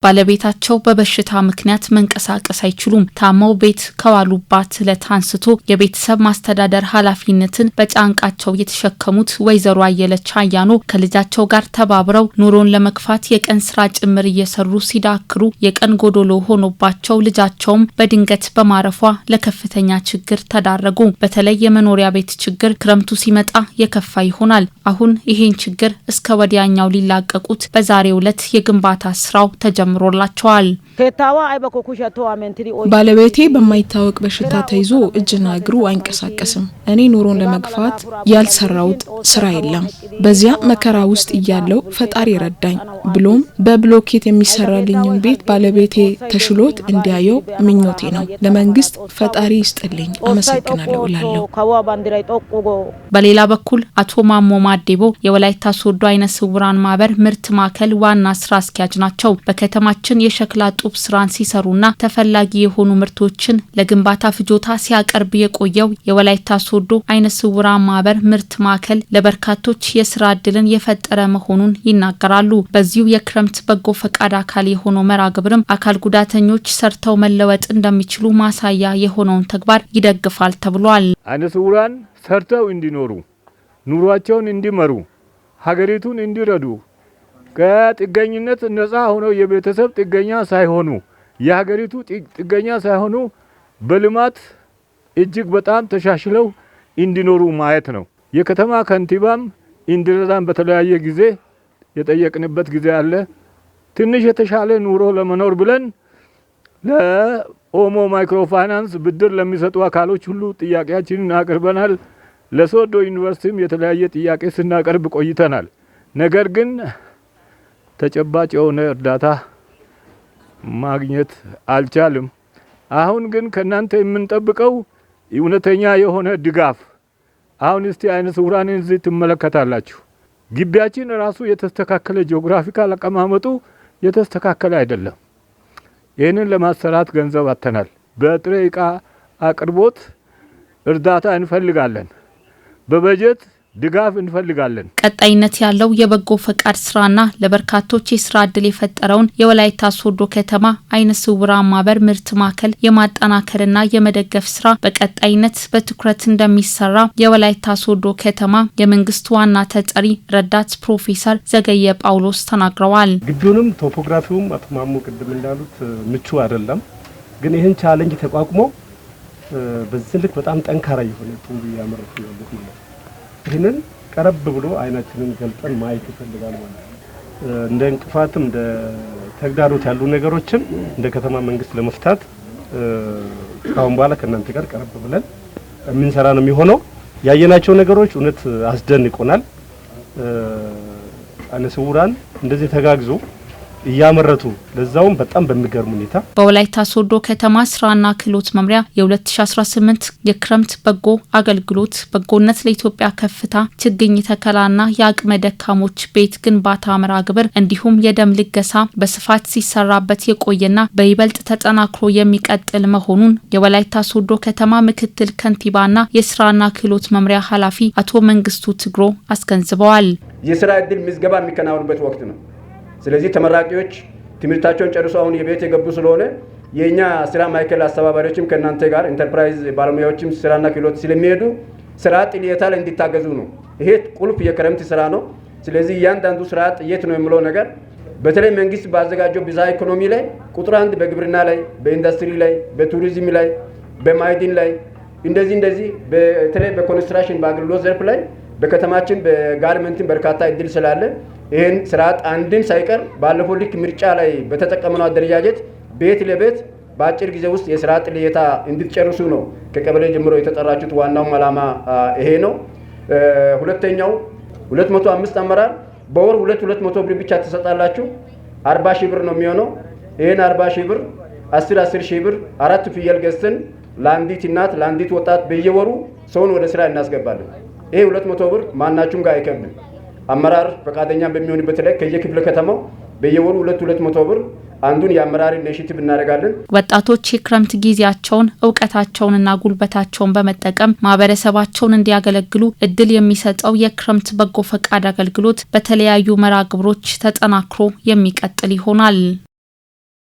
ባለቤታቸው በበሽታ ምክንያት መንቀሳቀስ አይችሉም። ታመው ቤት ከዋሉባት ዕለት አንስቶ የቤተሰብ ማስተዳደር ኃላፊነትን በጫንቃቸው የተሸከሙት ወይዘሮ አየለች አያኖ ከልጃቸው ጋር ተባብረው ኑሮን ለመግፋት የቀን ስራ ጭምር እየሰሩ ሲዳክሩ የቀን ጎዶሎ ሆኖባቸው ልጃቸውም በድንገት በማረፏ ለከፍተኛ ችግር ተዳረጉ። በተለይ የመኖሪያ ቤት ችግር ክረምቱ ሲመጣ የከፋ ይሆናል። አሁን ይሄን ችግር እስከ ወዲያኛው ሊላቀቁት በዛሬው ዕለት የግንባታ ስራው ተጀምሮላቸዋል። ባለቤቴ በማይታወቅ በሽታ ተይዞ እጅና እግሩ አይንቀሳቀስም። እኔ ኑሮን ለመግፋት ያልሰራውት ስራ የለም። በዚያ መከራ ውስጥ እያለው ፈጣሪ ረዳኝ። ብሎም በብሎኬት የሚሰራልኝን ቤት ባለቤቴ ተሽሎት እንዲያየው ምኞቴ ነው። ለመንግስት ፈጣሪ ይስጥልኝ አመሰግናለሁ እላለሁ። በሌላ በኩል አቶ ማሞ ማዴቦ የወላይታ ሶዶ አይነ ስውራን ማህበር ምርት ማዕከል ዋና ስራ አስኪያጅ ናቸው። በከተማችን የሸክላ ጡብ ስራን ሲሰሩና ተፈላጊ የሆኑ ምርቶችን ለግንባታ ፍጆታ ሲያቀርብ የቆየው የወላይታ ሶዶ አይነ ስውራን ማህበር ምርት ማዕከል ለበርካቶች የስራ እድልን የፈጠረ መሆኑን ይናገራሉ። በዚሁ የክረምት በጎ ፈቃድ አካል የሆነው መራግብርም አካል ጉዳተኞች ሰርተው መለወጥ እንደሚችሉ ማሳያ የሆነውን ተግባር ይደግፋል ተብሏል። አይነ ስውራን ሰርተው እንዲኖሩ ኑሯቸውን እንዲመሩ ሀገሪቱን እንዲረዱ ከጥገኝነት ነፃ ሆነው የቤተሰብ ጥገኛ ሳይሆኑ የሀገሪቱ ጥገኛ ሳይሆኑ በልማት እጅግ በጣም ተሻሽለው እንዲኖሩ ማየት ነው። የከተማ ከንቲባም እንዲረዳን በተለያየ ጊዜ የጠየቅንበት ጊዜ አለ። ትንሽ የተሻለ ኑሮ ለመኖር ብለን ለኦሞ ማይክሮ ፋይናንስ ብድር ለሚሰጡ አካሎች ሁሉ ጥያቄያችንን አቅርበናል። ለሶዶ ዩኒቨርሲቲም የተለያየ ጥያቄ ስናቀርብ ቆይተናል። ነገር ግን ተጨባጭ የሆነ እርዳታ ማግኘት አልቻልም። አሁን ግን ከናንተ የምንጠብቀው እውነተኛ የሆነ ድጋፍ። አሁን እስቲ አይነ ስውራንን እዚህ ትመለከታላችሁ። ግቢያችን ራሱ የተስተካከለ ጂኦግራፊካል አቀማመጡ የተስተካከለ አይደለም። ይህንን ለማሰራት ገንዘብ አተናል። በጥሬ ዕቃ አቅርቦት እርዳታ እንፈልጋለን። በበጀት ድጋፍ እንፈልጋለን። ቀጣይነት ያለው የበጎ ፈቃድ ስራና ለበርካቶች የስራ እድል የፈጠረውን የወላይታ ሶዶ ከተማ አይነ ስውራን ማህበር ምርት ማዕከል የማጠናከርና የመደገፍ ስራ በቀጣይነት በትኩረት እንደሚሰራ የወላይታ ሶዶ ከተማ የመንግስት ዋና ተጠሪ ረዳት ፕሮፌሰር ዘገየ ጳውሎስ ተናግረዋል። ግቢውንም ቶፖግራፊውም አጥማሙ ቅድም እንዳሉት ምቹ አይደለም። ግን ይህን ቻሌንጅ ተቋቁሞ በዚህ ልክ በጣም ጠንካራ የሆነ ጡብ ያመረቱ ያሉት ነው። ይህንን ቀረብ ብሎ አይናችንን ገልጠን ማየት ይፈልጋል ማለት ነው። እንደ እንቅፋትም እንደ ተግዳሮት ያሉ ነገሮችን እንደ ከተማ መንግስት ለመፍታት ካሁን በኋላ ከእናንተ ጋር ቀረብ ብለን የምንሰራ ነው የሚሆነው። ያየናቸው ነገሮች እውነት አስደንቆናል። አይነ ስውራን እንደዚህ ተጋግዞ እያመረቱ ለዛውም በጣም በሚገርም ሁኔታ በወላይታ ሶዶ ከተማ ስራና ክህሎት መምሪያ የ2018 የክረምት በጎ አገልግሎት በጎነት ለኢትዮጵያ ከፍታ ችግኝ ተከላና የአቅመ ደካሞች ቤት ግንባታ መርሃ ግብር እንዲሁም የደም ልገሳ በስፋት ሲሰራበት የቆየና በይበልጥ ተጠናክሮ የሚቀጥል መሆኑን የወላይታ ሶዶ ከተማ ምክትል ከንቲባና የስራና ክህሎት መምሪያ ኃላፊ አቶ መንግስቱ ትግሮ አስገንዝበዋል። የስራ እድል ምዝገባ የሚከናወንበት ወቅት ነው። ስለዚህ ተመራቂዎች ትምህርታቸውን ጨርሰው አሁን የቤት የገቡ ስለሆነ የኛ ስራ ማዕከል አስተባባሪዎችም ከናንተ ጋር ኢንተርፕራይዝ ባለሙያዎችም ስራና ክህሎት ስለሚሄዱ ስራ ጥልየታ ላይ እንዲታገዙ ነው። ይሄ ቁልፍ የክረምት ስራ ነው። ስለዚህ እያንዳንዱ ስራ ጥየት ነው የሚለው ነገር በተለይ መንግስት ባዘጋጀው ብዝሃ ኢኮኖሚ ላይ ቁጥር 1 በግብርና ላይ፣ በኢንዱስትሪ ላይ፣ በቱሪዝም ላይ፣ በማዕድን ላይ እንደዚህ በተለይ በኮንስትራክሽን በአገልግሎት ዘርፍ ላይ በከተማችን በጋርመንትን በርካታ እድል ስላለ ይሄን ስርዓት አንድም ሳይቀር ባለፈው ልክ ምርጫ ላይ በተጠቀመው አደረጃጀት ቤት ለቤት በአጭር ጊዜ ውስጥ የስራ ጥልየታ እንድትጨርሱ ነው ከቀበሌ ጀምሮ የተጠራችሁት። ዋናው ዓላማ ይሄ ነው። ሁለተኛው 205 አመራር በወር 200 ብር ብቻ ተሰጣላችሁ። 40 ሺህ ብር ነው የሚሆነው። ይሄን 40 ሺህ ብር 10 ሺህ ብር 4 ፍየል ገዝተን ለአንዲት እናት ለአንዲት ወጣት በየወሩ ሰውን ወደ ስራ እናስገባለን። ይሄ 200 ብር ማናችሁም ጋር አይከብድም። አመራር ፈቃደኛ በሚሆንበት ላይ ከየክፍለ ከተማው በየወሩ 200 ብር አንዱን የአመራር ኢኒሺቲቭ እናደርጋለን። ወጣቶች የክረምት ጊዜያቸውን ዕውቀታቸውንና ጉልበታቸውን በመጠቀም ማህበረሰባቸውን እንዲያገለግሉ እድል የሚሰጠው የክረምት በጎ ፈቃድ አገልግሎት በተለያዩ መርሃ ግብሮች ተጠናክሮ የሚቀጥል ይሆናል።